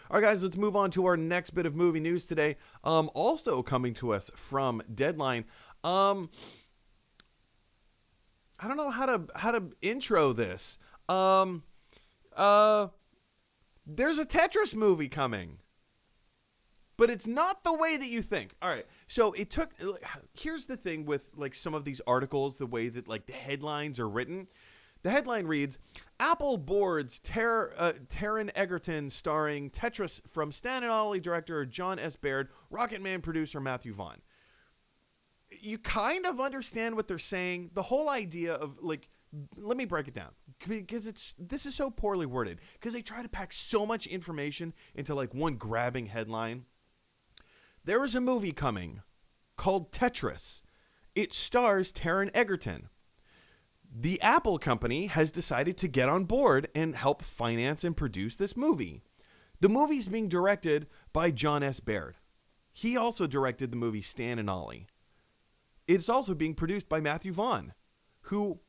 All right, guys, let's move on to our next bit of movie news today. Also coming to us from Deadline. I don't know how to intro this. There's a Tetris movie coming, but it's not the way that you think. All right, so it took. Here's the thing with like some of these articles, the way that like the headlines are written. The headline reads, Apple boards Taron Egerton starring Tetris from Stan and Ollie director John S. Baird, Rocketman producer Matthew Vaughn. You kind of understand what they're saying. The whole idea of like, let me break it down because this is so poorly worded because they try to pack so much information into like one grabbing headline. There is a movie coming called Tetris. It stars Taron Egerton. The Apple company has decided to get on board and help finance and produce this movie. The movie is being directed by John S. Baird. He also directed the movie Stan and Ollie. It's also being produced by Matthew Vaughn, who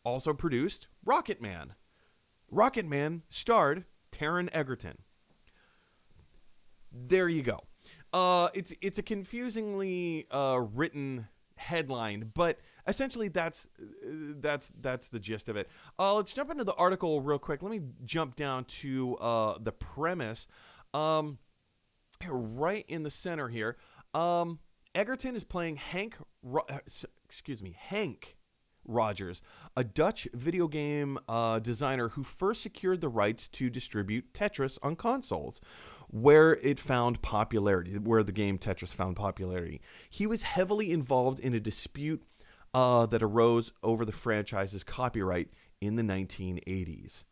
also produced Rocketman. Rocketman starred Taron Egerton. There you go. It's a confusingly written headline, but essentially that's the gist of it. Let's jump into the article real quick. Let me jump down to the premise. Right in the center here. Egerton is playing Hank Rogers, a Dutch video game designer who first secured the rights to distribute Tetris on consoles, where the game Tetris found popularity. He was heavily involved in a dispute that arose over the franchise's copyright in the 1980s.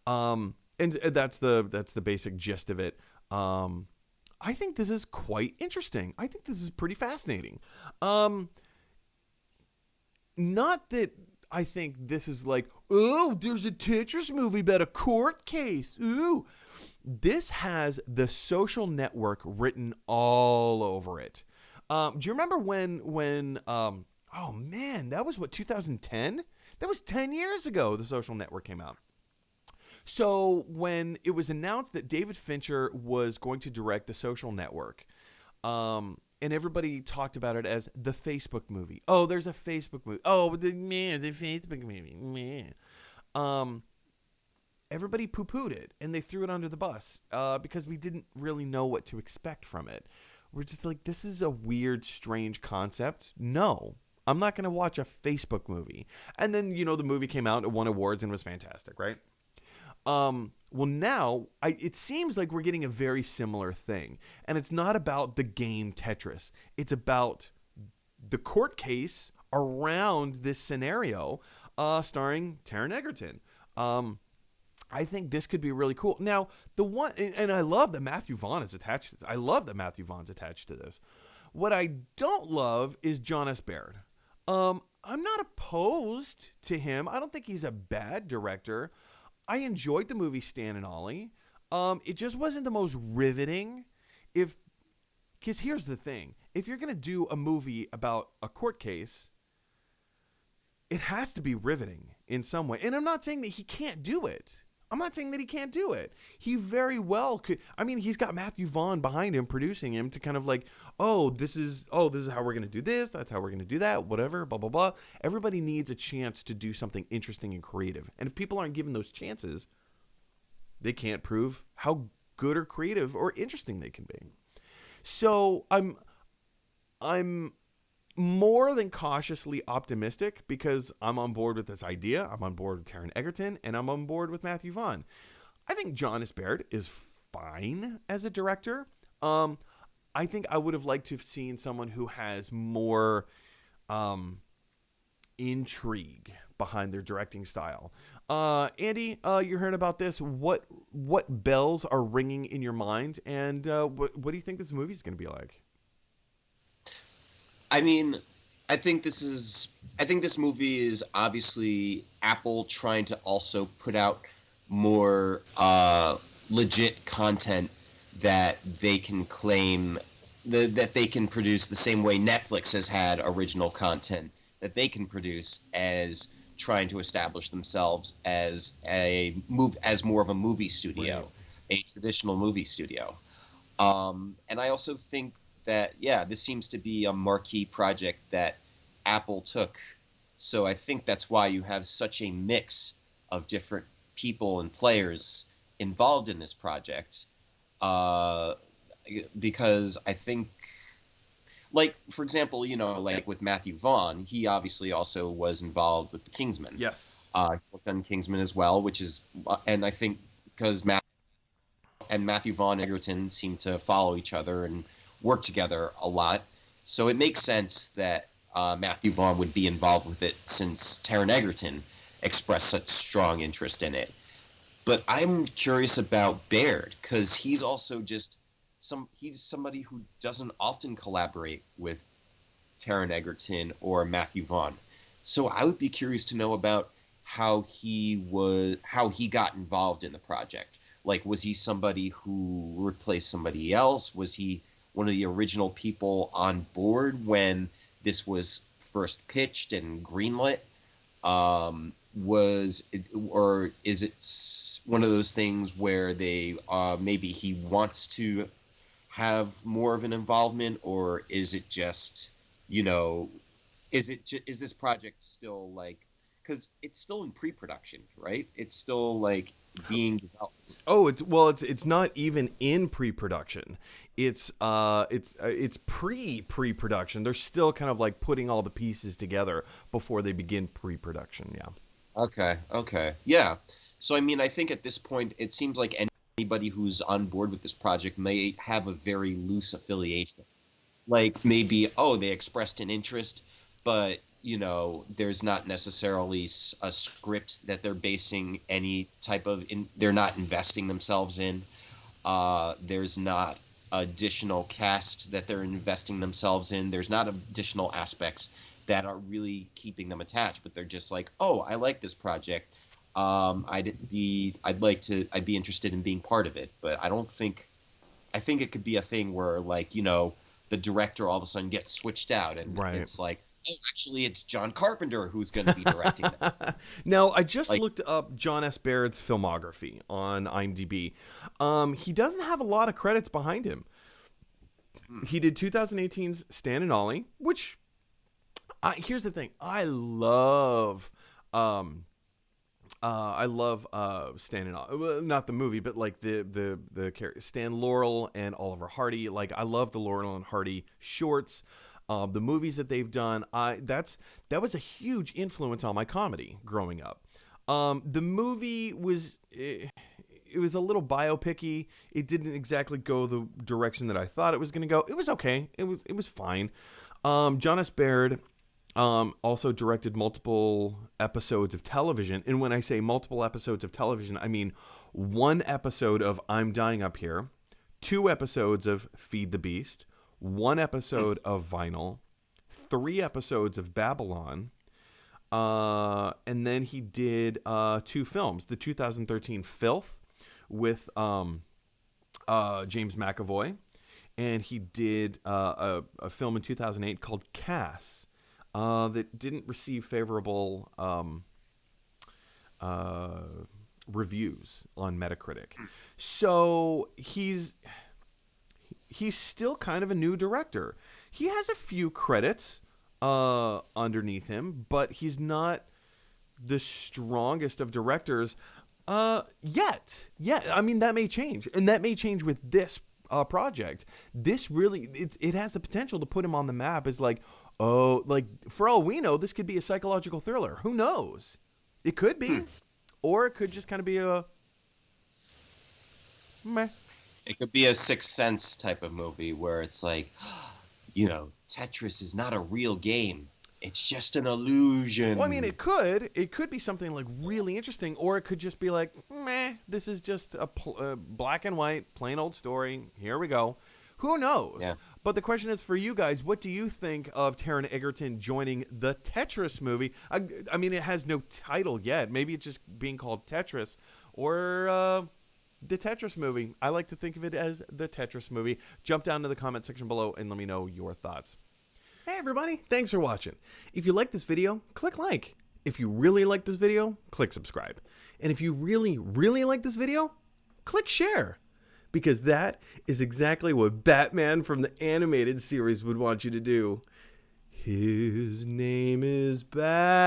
And that's the basic gist of it. I think this is quite interesting. I think this is pretty fascinating. Not that I think this is like, oh, there's a Tetris movie about a court case. Ooh. This has The Social Network written all over it. Do you remember when oh man, that was 2010? That was 10 years ago The Social Network came out. So when it was announced that David Fincher was going to direct The Social Network, and everybody talked about it as the Facebook movie. Oh, there's a Facebook movie. Oh, the Facebook movie. Man. Everybody poo-pooed it, and they threw it under the bus because we didn't really know what to expect from it. We're just like, this is a weird, strange concept. No, I'm not going to watch a Facebook movie. And then, the movie came out, it won awards, and was fantastic, right? Well, now it seems like we're getting a very similar thing, and it's not about the game Tetris. It's about the court case around this scenario, starring Taron Egerton. I think this could be really cool. Now, and I love that Matthew Vaughn is attached to this. I love that Matthew Vaughn's attached to this. What I don't love is John S. Baird. I'm not opposed to him. I don't think he's a bad director. I enjoyed the movie Stan and Ollie. It just wasn't the most riveting. Because here's the thing. If you're going to do a movie about a court case, it has to be riveting in some way. And I'm not saying that he can't do it. He very well could. I mean, he's got Matthew Vaughn behind him, producing him to kind of like, this is how we're going to do this. That's how we're going to do that. Whatever, blah, blah, blah. Everybody needs a chance to do something interesting and creative. And if people aren't given those chances, they can't prove how good or creative or interesting they can be. So I'm more than cautiously optimistic because I'm on board with this idea. I'm on board with Taron Egerton, and I'm on board with Matthew Vaughn. I think John S. Baird is fine as a director. I think I would have liked to have seen someone who has more intrigue behind their directing style. Andy, you heard about this. What bells are ringing in your mind, and what do you think this movie is going to be like? I mean, I think this movie is obviously Apple trying to also put out more legit content that they can claim that they can produce the same way Netflix has had original content that they can produce, as trying to establish themselves as more of a movie studio. a traditional movie studio. And I also think that, yeah, this seems to be a marquee project that Apple took. So I think that's why you have such a mix of different people and players involved in this project. Uh, because I think, like, for example, like with Matthew Vaughn, he obviously also was involved with the Kingsman. Yes. He worked on Kingsman as well, which is, and I think because Matthew Vaughn and Egerton seem to follow each other and work together a lot. So it makes sense that Matthew Vaughn would be involved with it since Taron Egerton expressed such strong interest in it. But I'm curious about Baird because he's also just he's somebody who doesn't often collaborate with Taron Egerton or Matthew Vaughn. So I would be curious to know about how he got involved in the project. Like, was he somebody who replaced somebody else? Was he one of the original people on board when this was first pitched and greenlit? Or is it one of those things where they maybe he wants to have more of an involvement, or is it just, is this project still like, because it's still in pre-production, right? It's still like being developed. Oh, it's not even in pre-production. It's pre-production. They're still kind of like putting all the pieces together before they begin pre-production. Yeah. Okay. Yeah. So, I mean, I think at this point, it seems like anybody who's on board with this project may have a very loose affiliation. Like maybe, they expressed an interest, but, there's not necessarily a script that they're basing any type of, they're not investing themselves in. There's not additional cast that they're investing themselves in. There's not additional aspects that are really keeping them attached, but they're just like, I like this project. I'd be interested in being part of it, but I think it could be a thing where like, the director all of a sudden gets switched out and Right. It's like, actually it's John Carpenter who's going to be directing this. Now, I just looked up John S. Baird's filmography on IMDb. He doesn't have a lot of credits behind him. He did 2018's Stan and Ollie, which here's the thing. I love Stan and Ollie. Well, not the movie, but like the character Stan Laurel and Oliver Hardy. Like I love the Laurel and Hardy shorts. The movies that they've done, that was a huge influence on my comedy growing up. The movie was it was a little biopic-y. It didn't exactly go the direction that I thought it was going to go. It was okay. It was fine. John S. Baird also directed multiple episodes of television, and when I say multiple episodes of television, I mean one episode of I'm Dying Up Here, 2 episodes of Feed the Beast, 1 episode of Vinyl, 3 episodes of Babylon, and then he did 2 films. The 2013 Filth with James McAvoy, and he did a film in 2008 called Cass that didn't receive favorable reviews on Metacritic. So he's still kind of a new director. He has a few credits underneath him, but he's not the strongest of directors yet. Yeah, I mean, that may change. And that may change with this project. This really, it has the potential to put him on the map as like, like for all we know, this could be a psychological thriller. Who knows? It could be. Or it could just kind of be a meh. It could be a Sixth Sense type of movie where it's like, Tetris is not a real game. It's just an illusion. Well, I mean, it could be something like really interesting, or it could just be like, meh, this is just a black and white, plain old story. Here we go. Who knows? Yeah. But the question is for you guys, what do you think of Taron Egerton joining the Tetris movie? I mean, it has no title yet. Maybe it's just being called Tetris, or the Tetris movie. I like to think of it as the Tetris movie. Jump down to the comment section below and let me know your thoughts. Hey everybody, thanks for watching. If you like this video, click like. If you really like this video, click subscribe. And if you really, really like this video, click share. Because that is exactly what Batman from the animated series would want you to do. His name is Batman.